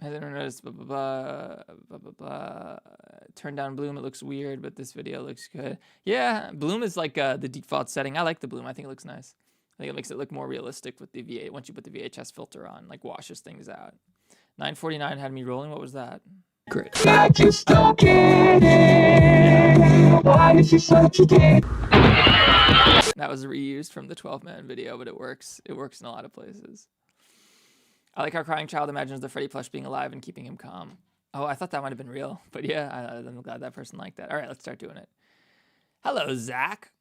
Has anyone noticed? Blah, blah, blah, blah, blah, blah. Turn down bloom. It looks weird, but this video looks good. Yeah, bloom is like the default setting. I like the bloom. I think it looks nice. I think it makes it look more realistic with the V8 once you put the VHS filter on. Like washes things out. 949 had me rolling. What was that? Great. I just don't get it. Why is he such a dick? That was reused from the 12-man video, but it works. It works in a lot of places. I like how Crying Child imagines the Freddy plush being alive and keeping him calm. Oh, I thought that might have been real. But yeah, I'm glad that person liked that. All right, let's start doing it. Hello, Zach.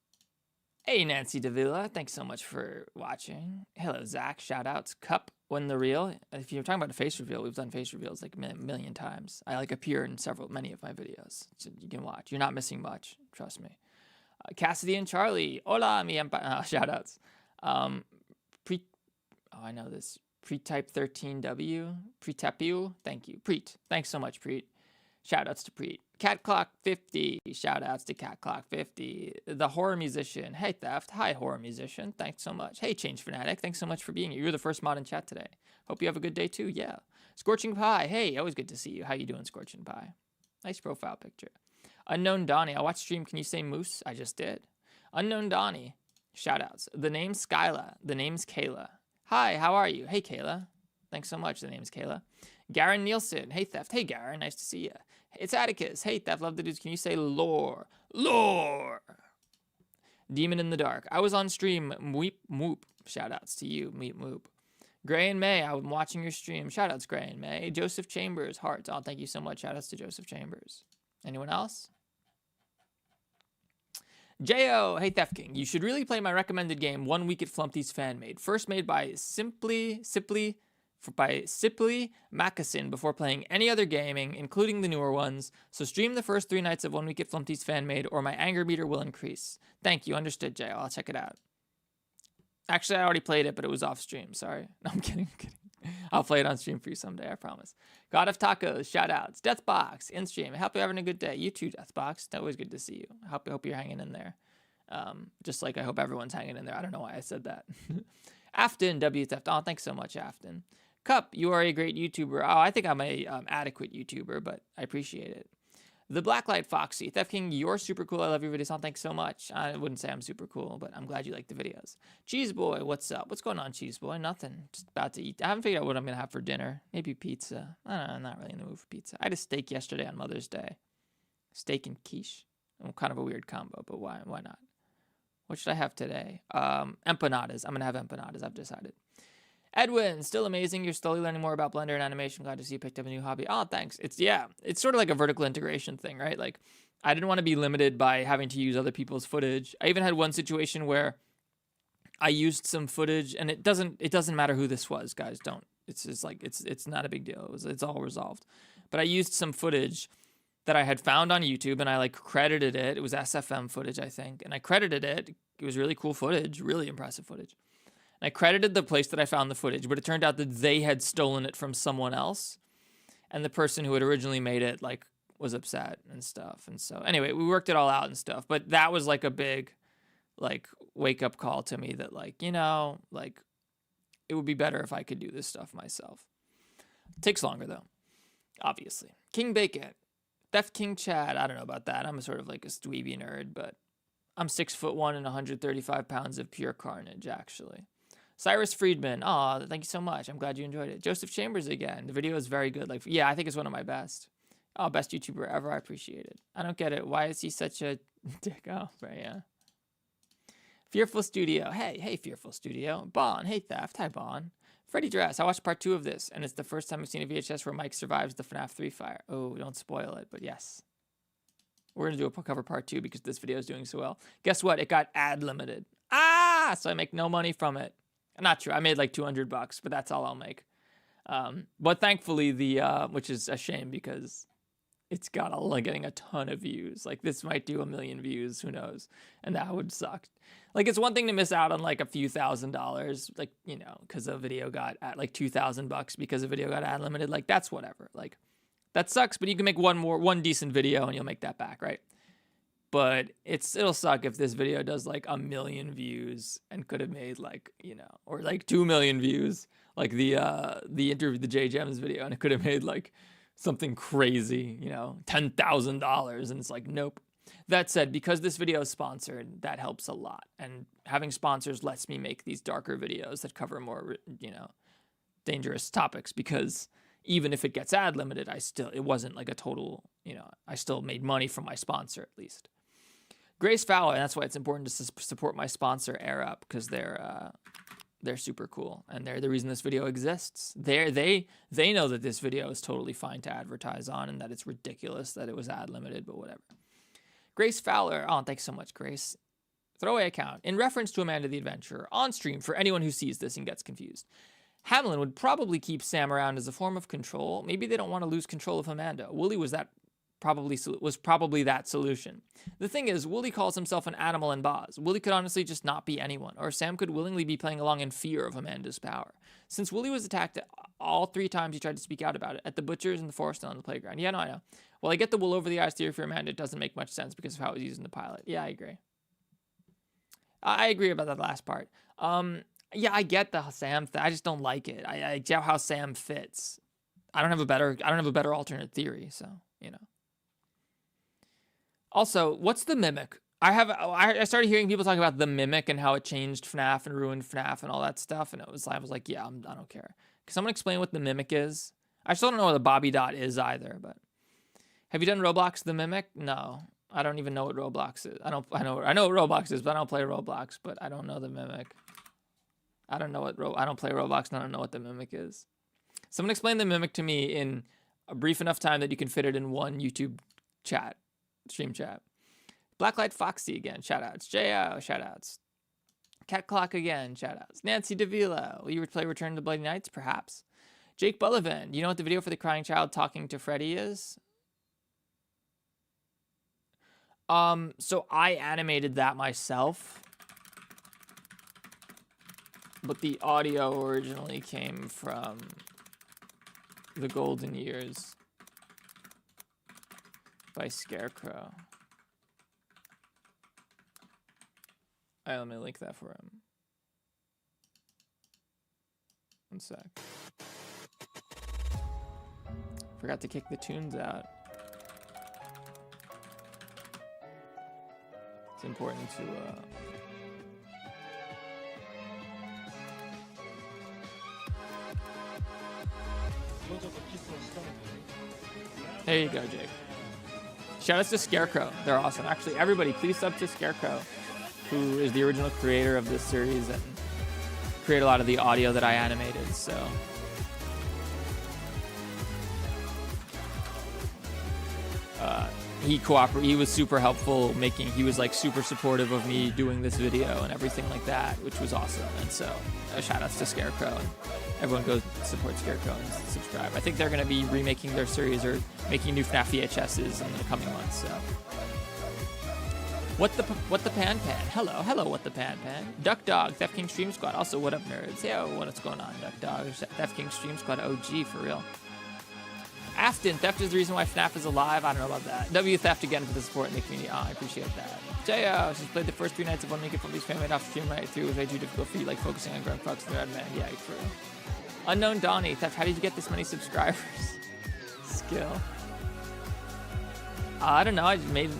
Hey, Nancy Davila. Thanks so much for watching. Hello, Zach. Shout-outs. Cup, when the real. If you're talking about a face reveal, we've done face reveals like a million times. I like appear in many of my videos. So you can watch. You're not missing much. Trust me. Cassidy and Charlie. Hola, mi shout-outs. I know this. Pretype 13W. Pretepu. Thank you. Preet. Thanks so much, Preet. Shoutouts to Preet. Cat Clock 50. Shoutouts to Cat Clock 50. The Horror Musician. Hey, Theft. Hi, Horror Musician. Thanks so much. Hey, Change Fanatic. Thanks so much for being here. You're the first mod in chat today. Hope you have a good day, too. Yeah. Scorching Pie. Hey, always good to see you. How you doing, Scorching Pie? Nice profile picture. Unknown Donnie. I'll watch stream. Can you say Moose? I just did. Unknown Donnie. Shoutouts. The name's Skyla. The name's Kayla. Hi, how are you? Hey, Kayla. Thanks so much. The name's Kayla. Garen Nielsen. Hey, Theft. Hey, Garen. Nice to see you. It's Atticus. Hey, Theft. Love the dudes. Can you say lore? Lore. Demon in the Dark. I was on stream. Mweep Moop. Shoutouts to you. Mweep Moop. Gray and May. I'm watching your stream. Shoutouts, Gray and May. Joseph Chambers. Hearts. Oh, thank you so much. Shoutouts to Joseph Chambers. Anyone else? J.O. Hey, Theft King. You should really play my recommended game, 1 Week at Flumpty's Fan Made. First made by Sipley Macassin before playing any other gaming, including the newer ones. So stream the first 3 nights of 1 Week at Flumpty's Fan Made, or my anger meter will increase. Thank you. Understood, J.O. I'll check it out. Actually, I already played it, but it was off stream. Sorry. No, I'm kidding. I'll play it on stream for you someday, I promise. God of Tacos, shoutouts. Deathbox, in stream. I hope you're having a good day. You too, Deathbox. It's always good to see you. I hope you're hanging in there. Just like I hope everyone's hanging in there. I don't know why I said that. Afton, W Theft. Oh, thanks so much, Afton. Cup, you are a great YouTuber. Oh, I think I'm a adequate YouTuber, but I appreciate it. The Blacklight Foxy. Theft King, you're super cool. I love your videos. Oh, thanks so much. I wouldn't say I'm super cool, but I'm glad you like the videos. Cheese Boy, what's up? What's going on, Cheese Boy? Nothing. Just about to eat. I haven't figured out what I'm going to have for dinner. Maybe pizza. I don't know. I'm not really in the mood for pizza. I had a steak yesterday on Mother's Day. Steak and quiche. Kind of a weird combo, but why not? What should I have today? Empanadas. I'm going to have empanadas. I've decided. Edwin, still amazing. You're slowly learning more about Blender and animation. Glad to see you picked up a new hobby. Oh, thanks. It's sort of like a vertical integration thing, right? Like, I didn't want to be limited by having to use other people's footage. I even had one situation where I used some footage, and it doesn't matter who this was, guys. Don't. It's just like it's not a big deal. It's all resolved. But I used some footage that I had found on YouTube, and I like credited it. It was SFM footage, I think, and I credited it. It was really cool footage, really impressive footage. And I credited the place that I found the footage, but it turned out that they had stolen it from someone else, and the person who had originally made it like was upset and stuff. And so anyway, we worked it all out and stuff. But that was like a big like wake up call to me that like, you know, like it would be better if I could do this stuff myself. It takes longer though, obviously. King Bacon, Theft King Chad. I don't know about that. I'm sort of like a dweeby nerd, but I'm 6'1" and 135 pounds of pure carnage, actually. Cyrus Friedman. Aw, thank you so much. I'm glad you enjoyed it. Joseph Chambers again. The video is very good. Like, yeah, I think it's one of my best. Oh, best YouTuber ever. I appreciate it. I don't get it. Why is he such a dick? Oh, right, yeah. Fearful Studio. Hey, Fearful Studio. Bon. Hey, Theft. Hi, Bon. Freddy Dress. I watched part 2 of this, and it's the first time I've seen a VHS where Mike survives the FNAF 3 fire. Oh, don't spoil it, but yes. We're going to do a cover part 2 because this video is doing so well. Guess what? It got ad limited. So I make no money from it. Not true. I made like $200, but that's all I'll make. But thankfully, which is a shame because it's got getting a ton of views. Like this might do 1 million views, who knows? And that would suck. Like it's one thing to miss out on like a few $1,000s, like, you know, because a video got at like $2,000 because a video got ad limited. Like that's whatever. Like that sucks, but you can make one decent video and you'll make that back, right? But it'll suck if this video does like 1 million views and could have made like, you know, or like 2 million views, like the interview, the J Gems video, and it could have made like something crazy, you know, $10,000, and it's like, nope. That said, because this video is sponsored, that helps a lot, and having sponsors lets me make these darker videos that cover more, you know, dangerous topics, because even if it gets ad limited, it wasn't like a total, you know, I still made money from my sponsor at least. Grace Fowler, and that's why it's important to support my sponsor, Air Up, because they're super cool, and they're the reason this video exists. They know that this video is totally fine to advertise on, and that it's ridiculous that it was ad limited, but whatever. Grace Fowler, oh, thanks so much, Grace. Throwaway account. In reference to Amanda the Adventurer, on stream for anyone who sees this and gets confused. Hamlin would probably keep Sam around as a form of control. Maybe they don't want to lose control of Amanda. Wooly was probably that solution. The thing is, Wooly calls himself an animal in Boz. Wooly could honestly just not be anyone, or Sam could willingly be playing along in fear of Amanda's power. Since Wooly was attacked all 3 times he tried to speak out about it, at the butchers, in the forest, and on the playground. Yeah, no, I know. Well, I get the wool over the eyes theory for Amanda. It doesn't make much sense because of how it was used in the pilot. Yeah, I agree. I agree about that last part. Yeah, I get the Sam I just don't like it. I get how Sam fits. I don't have a better alternate theory, so, you know. Also, what's the Mimic? I started hearing people talk about the Mimic and how it changed FNAF and ruined FNAF and all that stuff, and I was like, yeah, I don't care. Can someone explain what the Mimic is? I still don't know what the Bobby Dot is either, but have you done Roblox the Mimic? No. I don't even know what Roblox is. I know what Roblox is, but I don't play Roblox, but I don't know the Mimic. I don't play Roblox, and I don't know what the Mimic is. Someone explain the Mimic to me in a brief enough time that you can fit it in one YouTube stream chat. Blacklight Foxy again, shoutouts. J.O., shoutouts. Cat Clock again, shoutouts. Nancy DeVilo, will you play Return to the Bloody Nights? Perhaps. Jake Bullivant, you know what the video for the crying child talking to Freddy is? So I animated that myself, but the audio originally came from The Golden Years by Scarecrow. Alright, let me link that for him. One sec. Forgot to kick the tunes out. It's important to There you go, Jake. Shoutouts to Scarecrow. They're awesome. Actually, everybody, please sub to Scarecrow, who is the original creator of this series and create a lot of the audio that I animated, so. He was super helpful he was like super supportive of me doing this video and everything like that, which was awesome. And so shout outs to Scarecrow, and everyone go support Scarecrow and subscribe. I think they're going to be remaking their series or making new FNAF VHSs in the coming months, so. What the pan? Hello, what the pan? Duck Dog, Theft King Stream Squad. Also, what up, nerds? Yo, what's going on, Duck Dog? Theft King Stream Squad OG, for real. Afton, theft is the reason why FNAF is alive. I don't know about that. W Theft again for the support in the community. Oh, I appreciate that. J.O. She's played the first 3 nights of One Naked Family's family off stream right through. It was way too difficult for you, like focusing on Grunt Fox and the Red Man. Yeah, true. Unknown Donnie, Theft, how did you get this many subscribers? Skill. I don't know. I just made.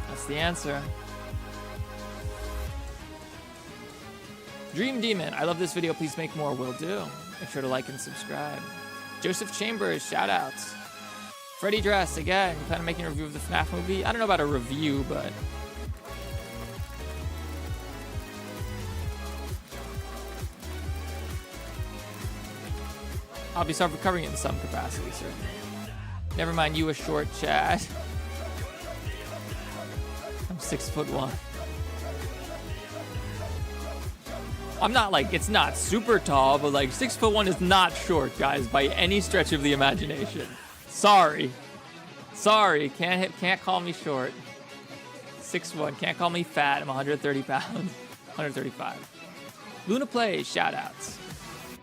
That's the answer. Dream Demon, I love this video. Please make more. Will do. Make sure to like and subscribe. Joseph Chambers, shout outs. Freddy Dress, again, you plan on making a review of the FNAF movie? I don't know about a review, but. I'll be covering it in some capacity, certainly. Never mind, you a short Chad. I'm 6'1". I'm not like, it's not super tall, but like 6'1" is not short, guys, by any stretch of the imagination. Sorry, can't call me short. 6'1", can't call me fat. I'm 130 pounds, 135. Luna Plays, shout outs.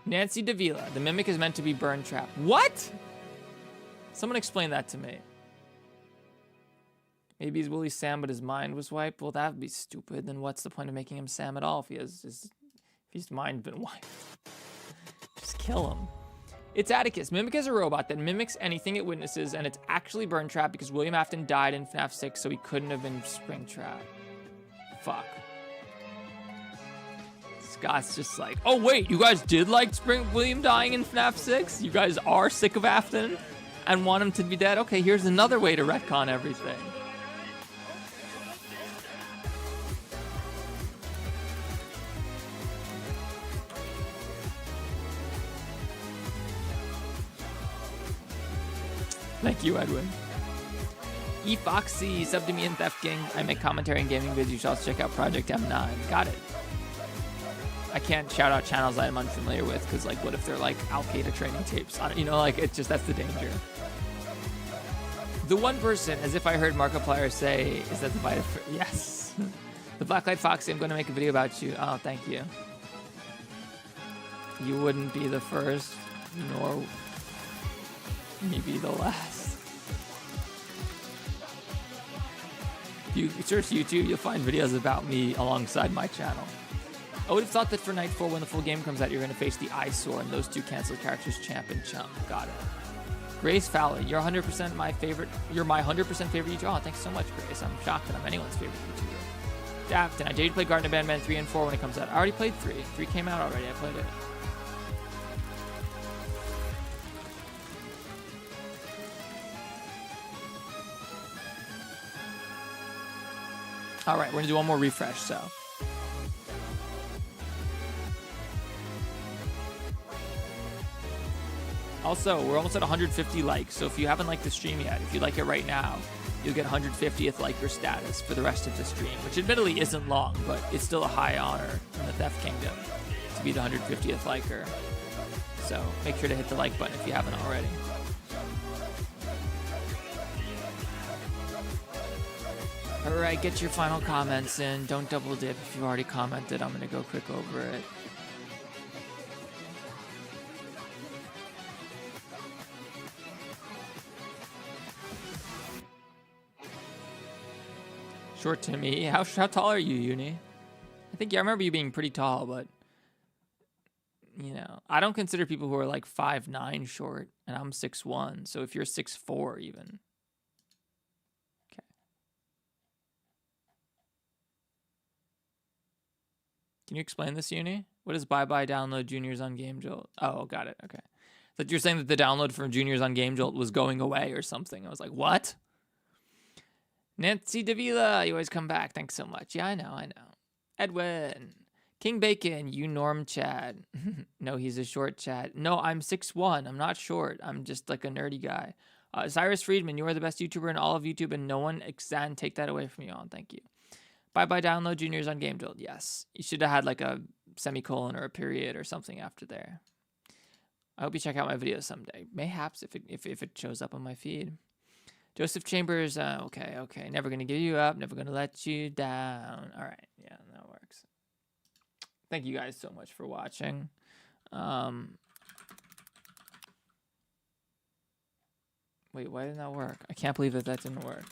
Nancy Davila, the mimic is meant to be burn trap. What? Someone explain that to me. Maybe he's Willy Sam, but his mind was wiped. Well, that would be stupid. Then what's the point of making him Sam at all if his mind been wiped? Just kill him. It's Atticus. Mimic is a robot that mimics anything it witnesses, and it's actually Burntrap because William Afton died in FNAF 6, so he couldn't have been Springtrap. Fuck. Scott's just like, oh wait, you guys did like William dying in FNAF 6? You guys are sick of Afton and want him to be dead? Okay, here's another way to retcon everything. Thank you, Edwin. eFoxy, sub to me and Theft King. I make commentary and gaming videos. You should also check out Project M9. Got it. I can't shout out channels that I'm unfamiliar with because, like, what if they're like Al-Qaeda training tapes? You know, like, it's just, that's the danger. The one person, as if I heard Markiplier say, is that the Vita? Yes. The Blacklight Foxy, I'm going to make a video about you. Oh, thank you. You wouldn't be the first, nor maybe the last. If you search YouTube, you'll find videos about me alongside my channel. I would have thought that for Night 4, when the full game comes out, you're going to face the Eyesore and those two canceled characters, Champ and Chump. Got it. Grace Fowler, you're 100% my favorite. You're my 100% favorite YouTuber. Oh, thanks so much, Grace. I'm shocked that I'm anyone's favorite YouTuber. Daft, and I dare you to play Garden Bandman 3 and 4 when it comes out. I already played 3. 3 came out already. I played it. All right, we're going to do one more refresh, so. Also, we're almost at 150 likes, so if you haven't liked the stream yet, if you like it right now, you'll get 150th liker status for the rest of the stream, which admittedly isn't long, but it's still a high honor in the Theft Kingdom to be the 150th liker. So make sure to hit the like button if you haven't already. All right, get your final comments in. Don't double dip. If you've already commented, I'm going to go quick over it. Short Timmy. How tall are you, Uni? I think, yeah, I remember you being pretty tall, but, you know, I don't consider people who are like 5'9" short, and I'm 6'1", so if you're 6'4" even. Okay. Can you explain this, Uni? What is bye-bye download Juniors on Game Jolt? Oh, got it, okay. That you're saying that the download from Juniors on Game Jolt was going away or something. I was like, what? Nancy Davila, you always come back. Thanks so much. Yeah, I know. Edwin. King Bacon, you norm Chad. No, he's a short Chad. No, I'm 6'1". I'm not short. I'm just like a nerdy guy. Cyrus Friedman, you are the best YouTuber in all of YouTube, and no one can take that away from you on. Thank you. Bye Download Juniors on Game Drilled. Yes. You should have had like a semicolon or a period or something after there. I hope you check out my videos someday. Mayhaps if it shows up on my feed. Joseph Chambers, okay. Never gonna give you up, never gonna let you down. All right, yeah, that works. Thank you guys so much for watching. Wait, why didn't that work? I can't believe that didn't work.